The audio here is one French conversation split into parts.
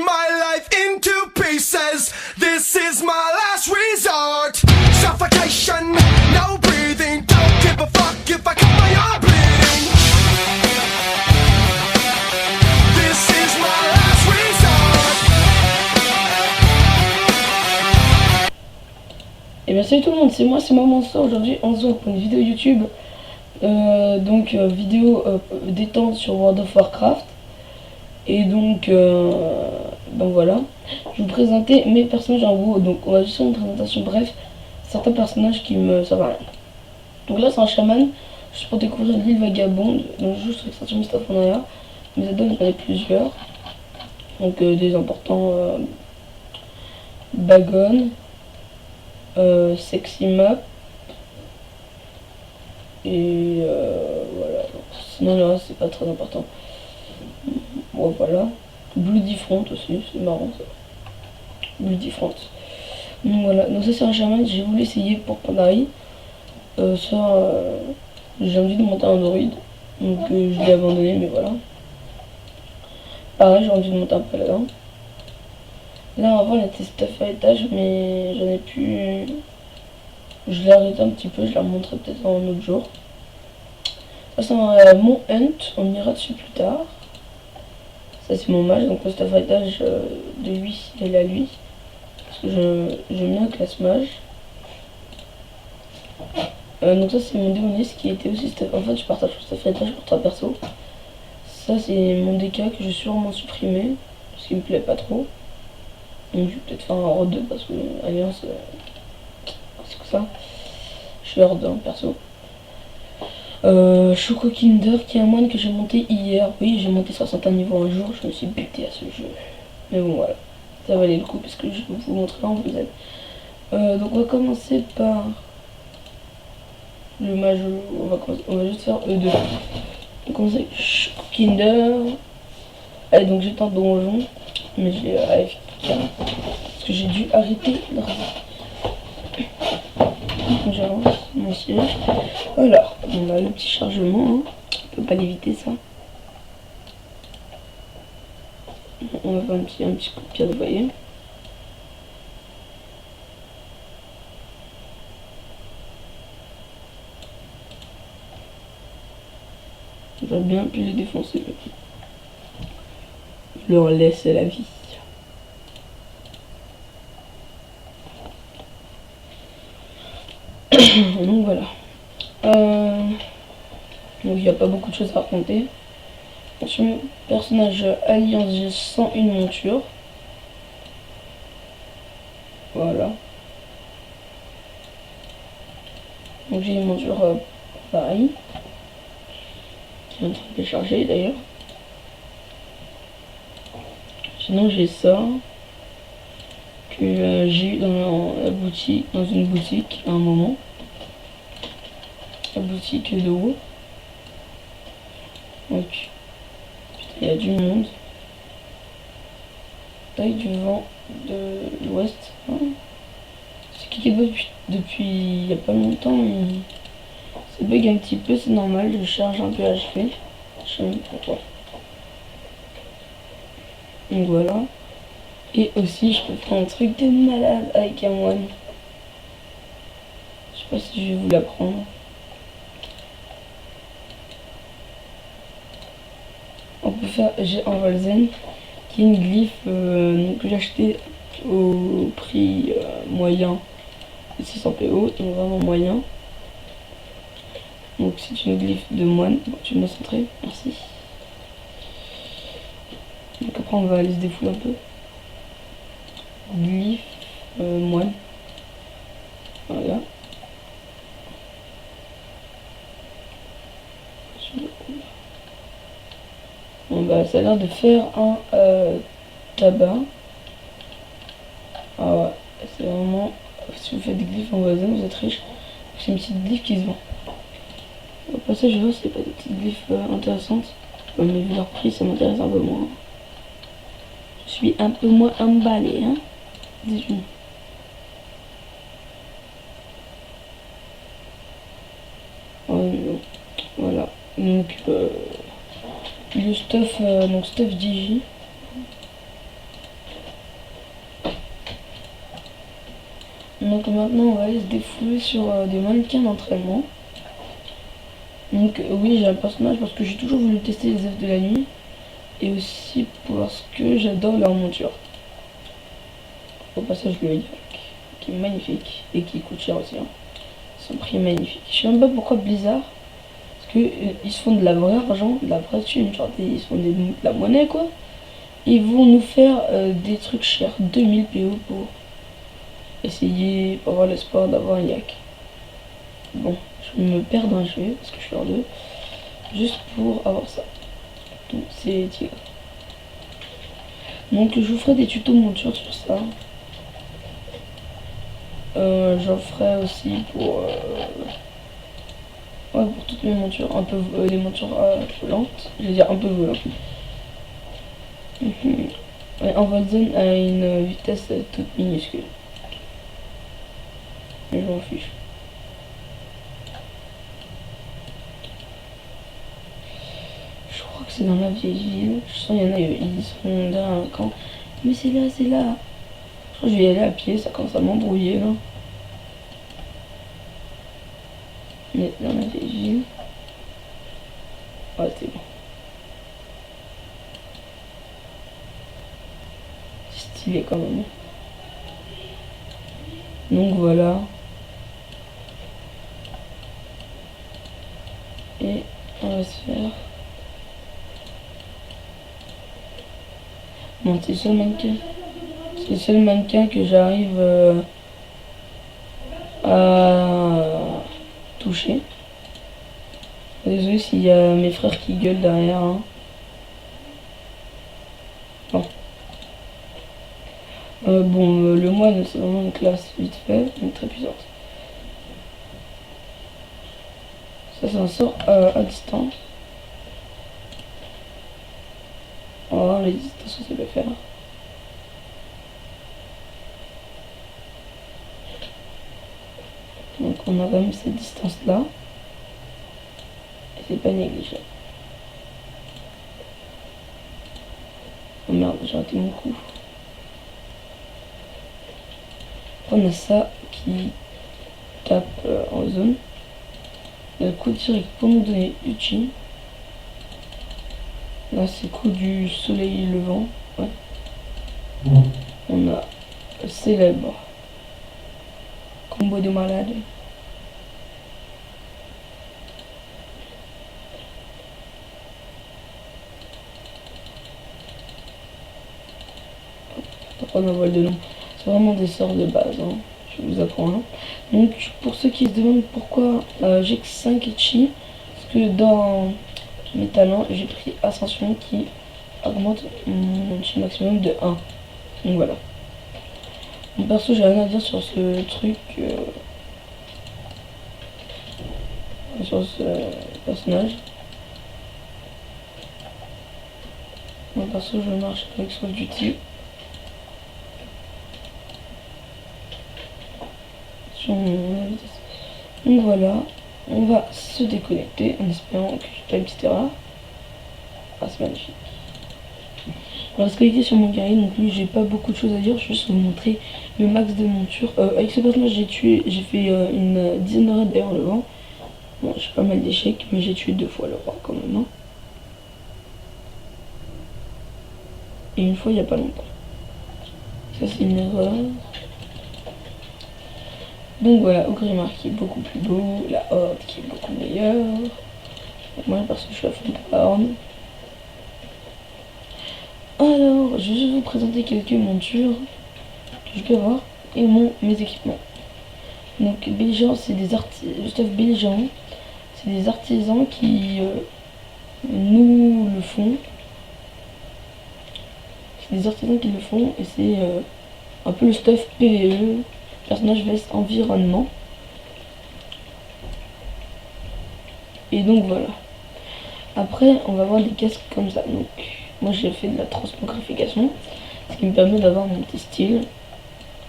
my life into pieces. This is my last resort. Suffocation, no breathing. Don't give a fuck if I cut my arm bleeding. This is my last resort. Et bien salut tout le monde, c'est moi Monster. Aujourd'hui on se retrouve pour une vidéo YouTube. Vidéo détente sur World of Warcraft. Et donc voilà, je vais vous présenter mes personnages en gros. Donc on va juste faire une présentation bref, certains personnages qui me servent à rien. Donc là c'est un chaman, juste pour découvrir l'île vagabonde. Donc je joue sur l'extension Mystaphoria, mes addons il y en a plusieurs. Donc des importants, Bagon, Sexy Map, et voilà. Sinon le reste c'est pas très important. Bon voilà. Bloody Front aussi, c'est marrant ça. Bloody Front. Donc voilà, donc ça c'est un chaman, j'ai voulu essayer pour Pandarie. J'ai envie de monter un druide. Donc je l'ai abandonné, mais voilà. Pareil, j'ai envie de monter un paladin. Là avant elle était stuff à étage, mais j'en ai plus. Je l'ai arrêté un petit peu, je la remonterai peut-être un autre jour. Ça c'est un Mont Hunt, on ira dessus plus tard. Ça c'est mon mage, donc le stuff à étage de lui, il est à lui. Parce que j'aime bien la classe mage. Donc ça c'est mon démoniste qui était aussi stuff. En fait je partage le stuff à étage pour 3 persos. Ça c'est mon DK que je vais sûrement supprimer. Parce qu'il me plaît pas trop. Donc je vais peut-être faire un hors 2 parce que Alliance c'est que ça. Je suis hors 2 perso. Choco Kinder qui est un moine que j'ai monté hier. Oui, j'ai monté 61 niveaux un jour, je me suis buté à ce jeu. Mais bon voilà, ça valait le coup parce que je vais vous montrer en vous aide. Donc on va commencer par le mage. On va juste faire E2. Donc on va commencer Choco Kinder. Allez, donc j'étais en donjon, mais j'ai AFK parce que j'ai dû arrêter de j'avance mon siège. Voilà, on a le petit chargement, hein. On peut pas l'éviter ça. On va faire un petit coup de pied, vous voyez. J'aurais bien pu les défoncer. Je leur laisse la vie. Donc voilà. Donc il n'y a pas beaucoup de choses à raconter. Sur mon personnage Alliance, j'ai 101 montures. Voilà. Donc j'ai une monture pareil. Qui est en train de décharger d'ailleurs. Sinon j'ai ça. Que j'ai eu dans la boutique, dans une boutique à un moment. La boutique de haut. Donc il y a du monde. Taille du vent de l'ouest. Hein. C'est qui depuis il n'y a pas longtemps. Ça bug un petit peu, c'est normal. Je charge un peu HP. Je sais même pas pourquoi. Donc voilà. Et aussi je peux faire un truc de malade avec un moine. Je sais pas si je vais vous l'apprendre. On peut faire, j'ai un Volzen qui est une glyphe que j'ai acheté au prix moyen de 600 PO, donc vraiment moyen. Donc c'est une glyphe de moine. Bon, tu me laisses entrer, merci. Donc après on va aller se défouler un peu. Glyphe moine. Voilà. Bon bah ça a l'air de faire un tabac. Ah ouais, c'est vraiment. Si vous faites des glyphes en voisin, vous êtes riche. C'est une petite glyphe qui se vend. Au passage, je vois s'il n'y a pas des petites glyphes intéressantes. Mais vu leur prix, ça m'intéresse un peu moins. Je suis un peu moins emballé, hein. Dis-moi. Voilà. Donc le stuff, stuff Digi. Donc maintenant on va aller se défouler sur des mannequins d'entraînement. Donc oui, j'ai un personnage parce que j'ai toujours voulu tester les elfes de la nuit. Et aussi parce que j'adore leur monture. Au passage le Yak, qui est magnifique et qui coûte cher aussi. Hein. Son prix est magnifique. Je sais même pas pourquoi Blizzard. Parce que ils se font de la vraie argent, de la vraie thune, genre ils se font de la monnaie quoi. Ils vont nous faire des trucs chers, 2000 PO pour essayer, pour avoir l'espoir d'avoir un Yak. Bon, je me perds dans le jeu parce que je suis en deux. Juste pour avoir ça. Donc c'est tigre. Donc je vous ferai des tutos monture sur ça. J'en ferai aussi pour ouais, pour toutes mes montures, un peu les montures volantes, je veux dire un peu volantes. Ouais, en Envodzone à une vitesse toute minuscule. Mais je m'en fiche. Je crois que c'est dans la vieille ville. Je sens qu'il y en a, ils sont derrière un camp. Mais c'est là, c'est là. Je crois que je vais y aller à pied, ça commence à m'embrouiller là. Mais dans la vieille ville. Ouais, c'est bon. C'est stylé quand même. Donc voilà. Et on va se faire. Bon, c'est le seul mannequin. C'est le seul mannequin que j'arrive à toucher. Désolé s'il y a mes frères qui gueulent derrière. Hein. Bon. Le moine, c'est vraiment une classe vite fait, mais très puissante. Ça, c'est un sort à distance. On va voir les distances que ça peut faire. Donc on a quand même cette distance là. Et c'est pas négligeable. Oh merde, j'ai raté mon coup. On a ça qui tape en zone. Le coup direct pour nous donner du chi. Là c'est coup du soleil levant. Ouais. On a le célèbre combo de malade. Pas ma voile de nom. C'est vraiment des sorts de base. Hein. Je vous apprends. Hein. Donc pour ceux qui se demandent pourquoi j'ai que 5 chi, parce que dans mes talents j'ai pris Ascension qui augmente mon chi maximum de 1. Donc voilà. Mon perso, j'ai rien à dire sur ce truc. Sur ce personnage. Mon perso, je marche avec Soul Duty. Sur mon vitesse. Donc voilà. On va se déconnecter en espérant que j'ai pas une petite erreur. Ah, c'est magnifique. On va se connecter sur mon guerrier, donc lui j'ai pas beaucoup de choses à dire, je vais juste vous montrer le max de monture. Avec ce personnage j'ai fait une dizaine de raids d'ailleurs le vent. Bon, j'ai pas mal d'échecs, mais j'ai tué 2 fois le roi quand même. Hein. Et une fois il y a pas longtemps. Ça c'est une erreur. Donc voilà, Ogrimmar qui est beaucoup plus beau, la Horde qui est beaucoup meilleure. Moi parce que je suis à fond de la Horde. Alors, je vais juste vous présenter quelques montures que je peux avoir et mes équipements. Donc, Belligérant, c'est des artisans. Stuff Belligérant, c'est des artisans qui nous le font. C'est des artisans qui le font et c'est un peu le stuff PVE, personnage veste environnement. Et donc voilà. Après, on va avoir des casques comme ça. Donc, moi j'ai fait de la transmogrification, ce qui me permet d'avoir mon petit style.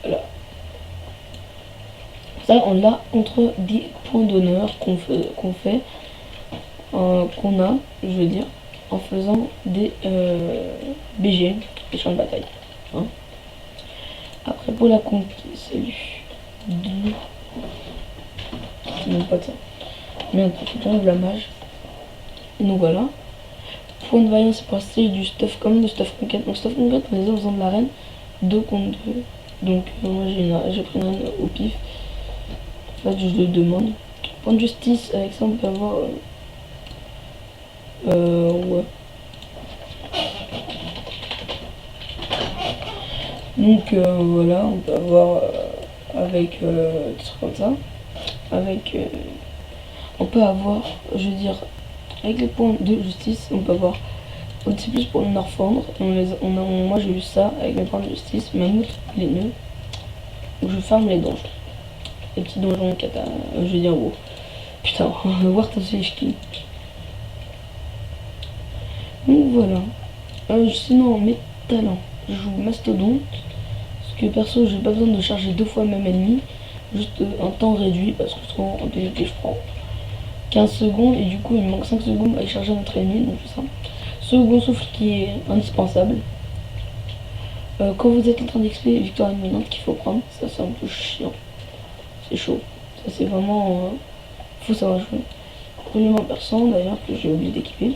Voilà. Ça, on l'a contre des points d'honneur qu'on a, je veux dire, en faisant des BG, des champs de bataille. Hein. Après, pour la conquête, salut. C'est même pas de ça. Merde, faut que j'enlève la mage. Et donc voilà. Point de vaillance, c'est pour assister du stuff comme de stuff conquête. Donc stuff conquête, on les a en faisant de l'arène 2 contre 2. Donc moi j'ai pris une reine au pif. En fait, je le demande. Point de justice, avec ça on peut avoir... ouais. Donc voilà, on peut avoir avec des trucs comme ça. Avec... on peut avoir, je veux dire, avec les points de justice, on peut avoir... C'est plus pour le Norfendre. Moi j'ai eu ça avec mes points de justice, Mammouth, les nœuds. Donc je farme les donjons. Les petits donjons kata, je veux dire wow. Putain, War Tazeshki. Donc voilà. Sinon mes talents, je joue Mastodonte. Parce que perso j'ai pas besoin de charger 2 fois le même ennemi. Juste un temps réduit parce que souvent en PvP je prends 15 secondes et du coup il me manque 5 secondes à y charger notre ennemi, donc c'est ça. Second souffle qui est indispensable. Quand vous êtes en train d'XP, victoire imminente qu'il faut prendre, ça c'est un peu chiant. C'est chaud. Ça c'est vraiment... faut savoir jouer. Roulement perçant d'ailleurs que j'ai oublié d'équiper.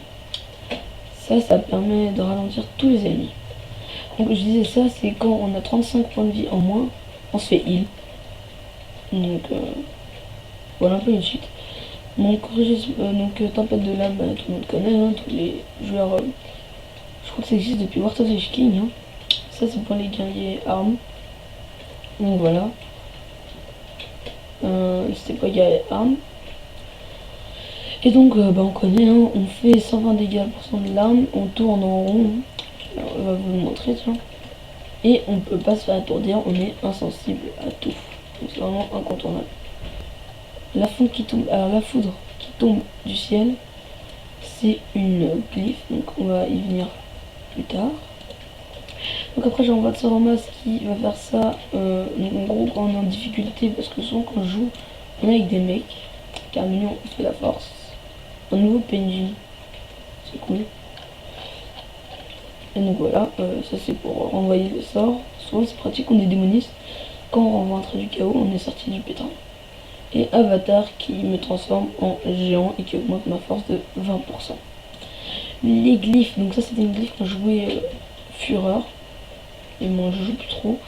Ça permet de ralentir tous les ennemis. Donc je disais ça, c'est quand on a 35 points de vie en moins, on se fait heal. Donc voilà un peu une suite. Donc tempête de lame, tout le monde connaît, hein, tous les joueurs. Je crois que ça existe depuis War of the King. Hein. Ça c'est pour les guerriers armes. Donc voilà. C'était pas guerrier armes. Et donc on connaît, hein, on fait 120 dégâts % de l'arme, on tourne en rond. Alors, on va vous le montrer, tiens. Et on peut pas se faire étourdir, on est insensible à tout. Donc c'est vraiment incontournable. La foudre qui tombe, alors la foudre qui tombe du ciel, c'est une glyphe, donc on va y venir plus tard. Donc après j'ai un de Soromas qui va faire ça, donc en gros quand on est en difficulté, parce que souvent quand je joue, on est avec des mecs, car l'union fait la force. Un nouveau PNJ, c'est cool. Et donc voilà, ça c'est pour renvoyer le sort. Souvent c'est pratique, on est démoniste. Quand on renvoie un trait du chaos, on est sorti du pétrin. Et Avatar qui me transforme en géant et qui augmente ma force de 20%. Les glyphes, donc ça c'était une glyphe quand je jouais Fureur. Et moi je joue plus trop.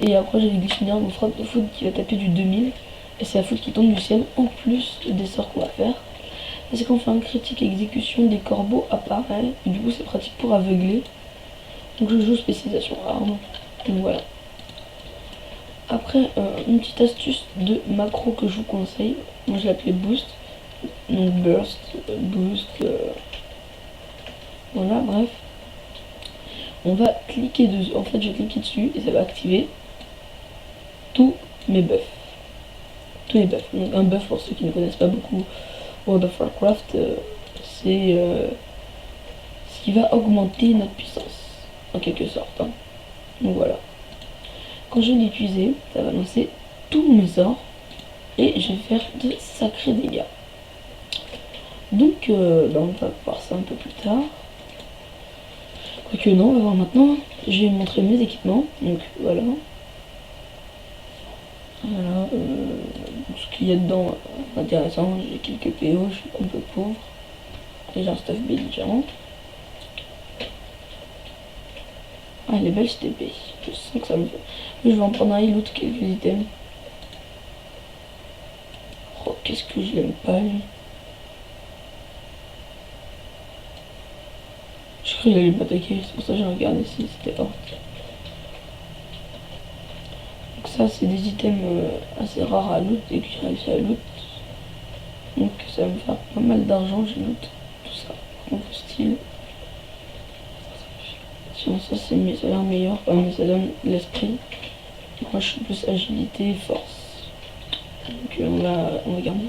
Et après j'ai les glyphes mineurs, donc frappe de foudre qui va taper du 2000. Et c'est la foudre qui tombe du ciel en plus des sorts qu'on va faire. Et c'est quand on fait un critique exécution, des corbeaux apparaissent. Et du coup c'est pratique pour aveugler. Donc je joue spécialisation arme. Donc voilà. Après, une petite astuce de macro que je vous conseille. Moi je l'appelais boost. Donc burst, boost. Voilà, bref. On va cliquer dessus. En fait, je vais cliquer dessus et ça va activer tous mes buffs. Tous les buffs. Donc un buff pour ceux qui ne connaissent pas beaucoup World of Warcraft, c'est ce qui va augmenter notre puissance. En quelque sorte. Hein. Donc voilà. Quand je vais l'utiliser, ça va lancer tous mes sorts et je vais faire de sacrés dégâts. Donc, on va voir ça un peu plus tard. Quoique non, on va voir maintenant. Je vais montrer mes équipements. Donc voilà. Voilà. Ce qu'il y a dedans, intéressant. J'ai quelques PO, je suis un peu pauvre. Et j'ai un stuff belligérant. Ah, elle est belle cette épée. Je sens que ça me fait. Je vais en prendre un, il loot quelques items. Oh, qu'est-ce que je l'aime pas, lui. Je crois qu'il allait m'attaquer, c'est pour ça que j'ai regardé si c'était hors. Donc ça, c'est des items assez rares à loot et que j'ai réussi à loot. Donc ça va me faire pas mal d'argent, j'ai loot tout ça. Donc style. Sinon ça c'est ça a l'air meilleur, mais ça donne l'esprit. Moi je suis plus agilité et force. Donc on va garder.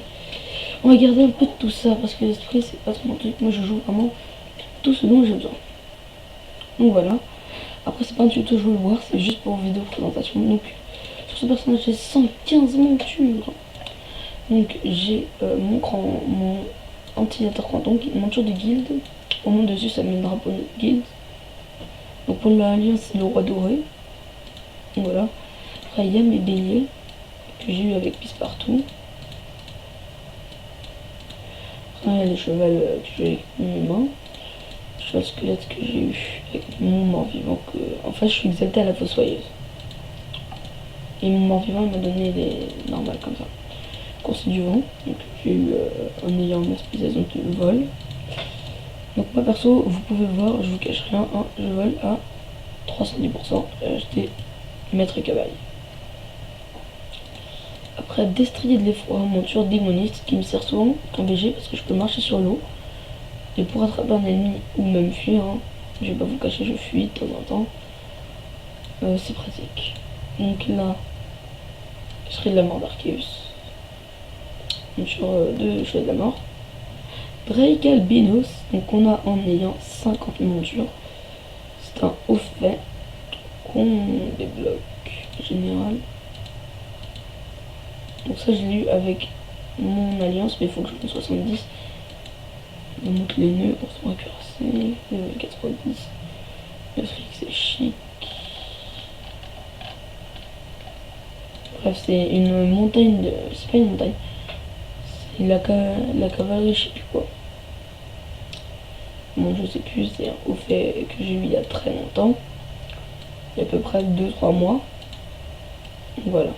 On va garder un peu de tout ça parce que l'esprit c'est pas trop mon truc. Moi je joue vraiment tout ce dont j'ai besoin. Donc voilà. Après c'est pas un tuto, je veux le voir, c'est juste pour vidéo présentation. Donc sur ce personnage j'ai 115 montures. Donc j'ai mon antillateur quantum, une monture de guilde. Au monde dessus ça met le drapeau de guilde. Donc pour l'alliance c'est le roi doré. Donc voilà. Après il y a mes béliers. que j'ai eu avec Pissepartout. Après, il y a les chevals que j'ai avec mes mains. Cheval squelette que j'ai eu avec mon mort-vivant. En fait, je suis exalté à la fossoyeuse. Et mon mort-vivant, il m'a donné les normales comme ça. Course du vent, donc j'ai eu en ayant ma spécialisation de vol. Donc moi perso, vous pouvez voir, je vous cache rien, hein, je vole à 310%, j'ai acheté maître cavalier. Après, destrier de l'effroi, monture démoniste qui me sert souvent en BG parce que je peux marcher sur l'eau. Et pour attraper un ennemi ou même fuir, hein, je vais pas vous cacher, je fuis de temps en temps. C'est pratique. Donc là, je serai de la mort d'Arceus. Monture de Chevalier de la mort. Drake Albinos, donc on a en ayant 50 montures. C'est un haut fait qu'on débloque général. Donc ça je l'ai eu avec mon alliance, mais il faut que je prenne 70. Je monte les nœuds pour se cuirassé, level 90. Le fric c'est chic. Bref, c'est une montagne de. C'est pas une montagne. C'est la cavalerie, je sais plus quoi. Bon, je sais plus, c'est un haut fait que j'ai eu il y a très longtemps. Il y a à peu près 2-3 mois. Voilà.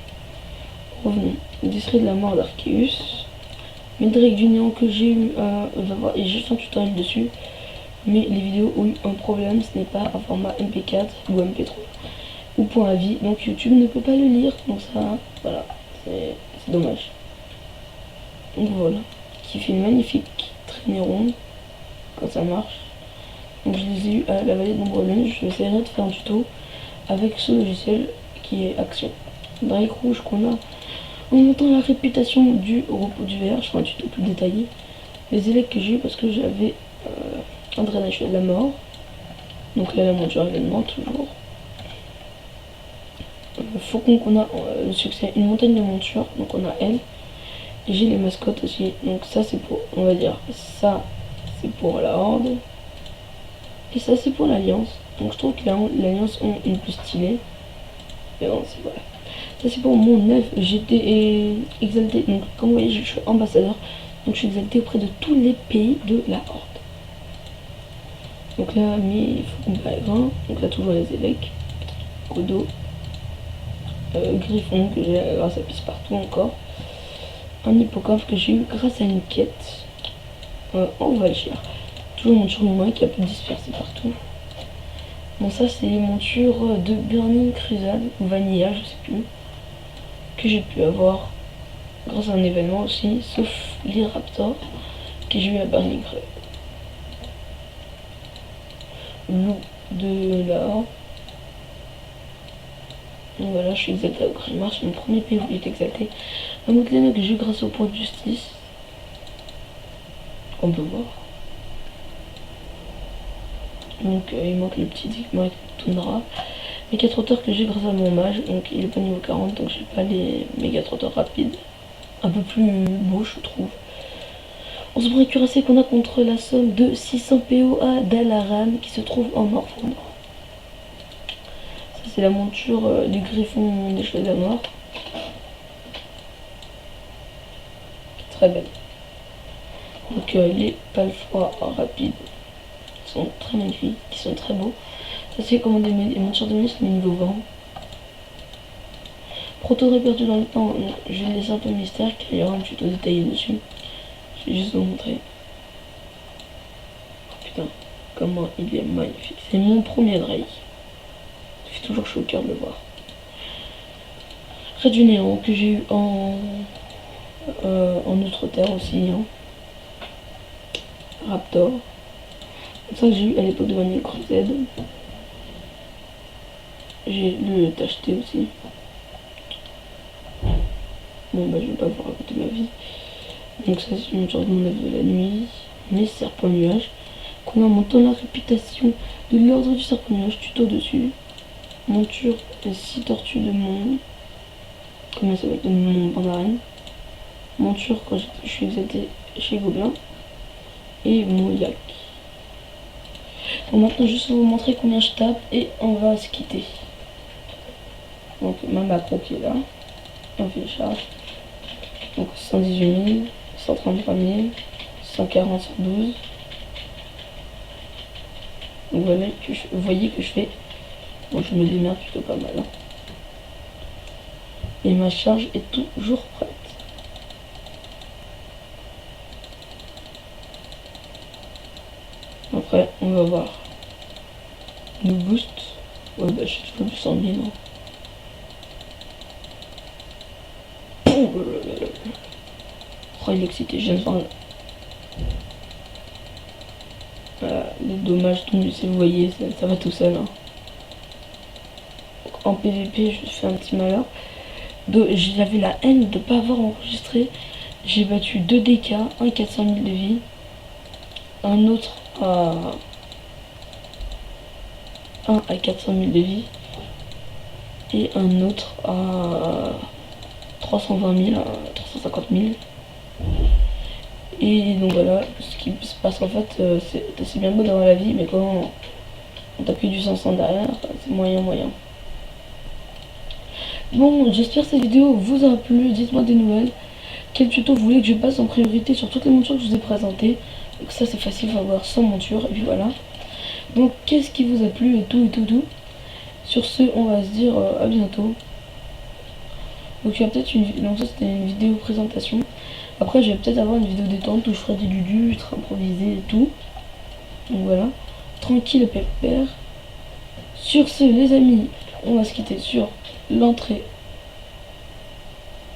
Revenons. District de la mort d'Arceus. Médric du néant que j'ai eu, il y a juste un tutoriel dessus. Mais les vidéos ont eu un problème, ce n'est pas un format MP4 ou MP3 ou point à vie. Donc YouTube ne peut pas le lire. Donc ça, voilà, c'est dommage. Donc voilà. Qui fait une magnifique traînée ronde quand ça marche. Donc je les ai eu à la vallée de l'Ombre-Lune. Je vais essayer de faire un tuto avec ce logiciel qui est Action. Drake rouge qu'on a en montant la réputation du repos du verre. Je ferai un tuto plus détaillé. Les élèves que j'ai eu parce que j'avais un drainage de la mort. Donc là la monture événement toujours. Faucon qu'on a le succès, une montagne de monture. Donc on a elle. Et j'ai les mascottes aussi. Donc ça c'est pour, on va dire, ça c'est pour la horde. Et ça c'est pour l'alliance. Donc je trouve que l'alliance ont une plus stylée. Mais bon, c'est voilà. Ça c'est pour mon elfe. J'étais exalté. Donc comme vous voyez, je suis ambassadeur. Donc je suis exalté auprès de tous les pays de la horde. Donc là, il faut qu'on pèlerin. Donc là toujours les évêques. Kodo. Griffon que j'ai grâce à Pissepartout encore. Un hippocampe que j'ai eu grâce à une quête. En Valchir. Toujours monture humain qui a pu disperser partout. Bon ça c'est les montures de Burning Crusade ou Vanilla, je sais plus. Que j'ai pu avoir grâce à un événement aussi, sauf les Raptors que j'ai eu à Burning Crusade. Loup de la Horde. Donc voilà, je suis exalté au Grimard, c'est mon premier pays où il est exalté. Un Moutlena que j'ai eu grâce au point de justice. On peut voir. Donc il manque le petit Digma avec Tundra. Méga trotteur que j'ai grâce à mon mage, donc il est pas niveau 40, donc j'ai pas les méga trotteurs rapides. Un peu plus beau je trouve. On se prend un cuirassé qu'on a contre la somme de 600 PO à Dalaran qui se trouve en Morfondre. Ça c'est la monture du griffon des cheveux de la mort. Qui est très belle. Donc les palefrois rapides sont très magnifiques, qui sont très beaux. Ça c'est comment des montures de ministre mais niveau 20. Proto perdu dans le temps, donc je vais laisser un peu le mystère car il y aura un tuto détaillé dessus. Je vais juste vous montrer. Oh putain, comment il est magnifique. C'est mon premier Drake. Ça fait toujours chaud au cœur de le voir. Red du néant que j'ai eu en Outre-Terre aussi. Hein. Raptor. C'est ça que j'ai eu à l'époque de Vanilla Crusade. J'ai le t'acheter aussi. Bon bah je vais pas vous raconter ma vie. Donc ça c'est une sorte de mon œuvre de la nuit. Les serpents nuages. Qu'on a en montant la réputation de l'ordre du serpent nuage. Tuto dessus. Monture des 6 tortues de mon. Comment ça s'appelle, de mon pandarène. Monture quand je suis exalté chez Gobelin. Et mon yak. Bon maintenant juste vous montrer combien je tape et on va se quitter. Donc ma macro qui est là. Et on fait les charges. Donc 118 000, 133 000, 140 sur 12. Donc voilà, vous voyez que je fais... Bon, je me démerde plutôt pas mal. Hein. Et ma charge est toujours prête. Après, on va voir. Nous boost. Ouais, bah, je suis toujours du 100 000. Hein. Oh, il est excité, je viens de voir les dommages tombés, si vous voyez, ça va tout seul. Hein. En PVP, je fais un petit malheur. J'avais la haine de ne pas avoir enregistré. J'ai battu 2 DK, un 400 000 de vie, un autre à 400 000 de vie et un autre à 320 000, à 350 000. Et donc voilà, ce qui se passe en fait, c'est bien beau d'avoir la vie, mais quand on tape du 500 derrière, c'est moyen. Bon, j'espère que cette vidéo vous a plu, dites-moi des nouvelles. Quel tuto vous voulez que je passe en priorité sur toutes les montures que je vous ai présentées. Donc ça c'est facile, on va voir 100 montures, et puis voilà. Donc qu'est-ce qui vous a plu et tout. Sur ce, on va se dire à bientôt. Donc il y a peut-être donc ça c'était une vidéo présentation. Après je vais peut-être avoir une vidéo détente où je ferai des lustres improvisés et tout. Donc voilà, tranquille et pépère. Sur ce les amis, on va se quitter sur l'entrée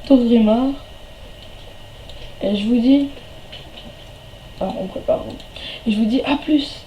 d'Orgrimmar. Et je vous dis... Ah, on prépare. Et je vous dis à plus.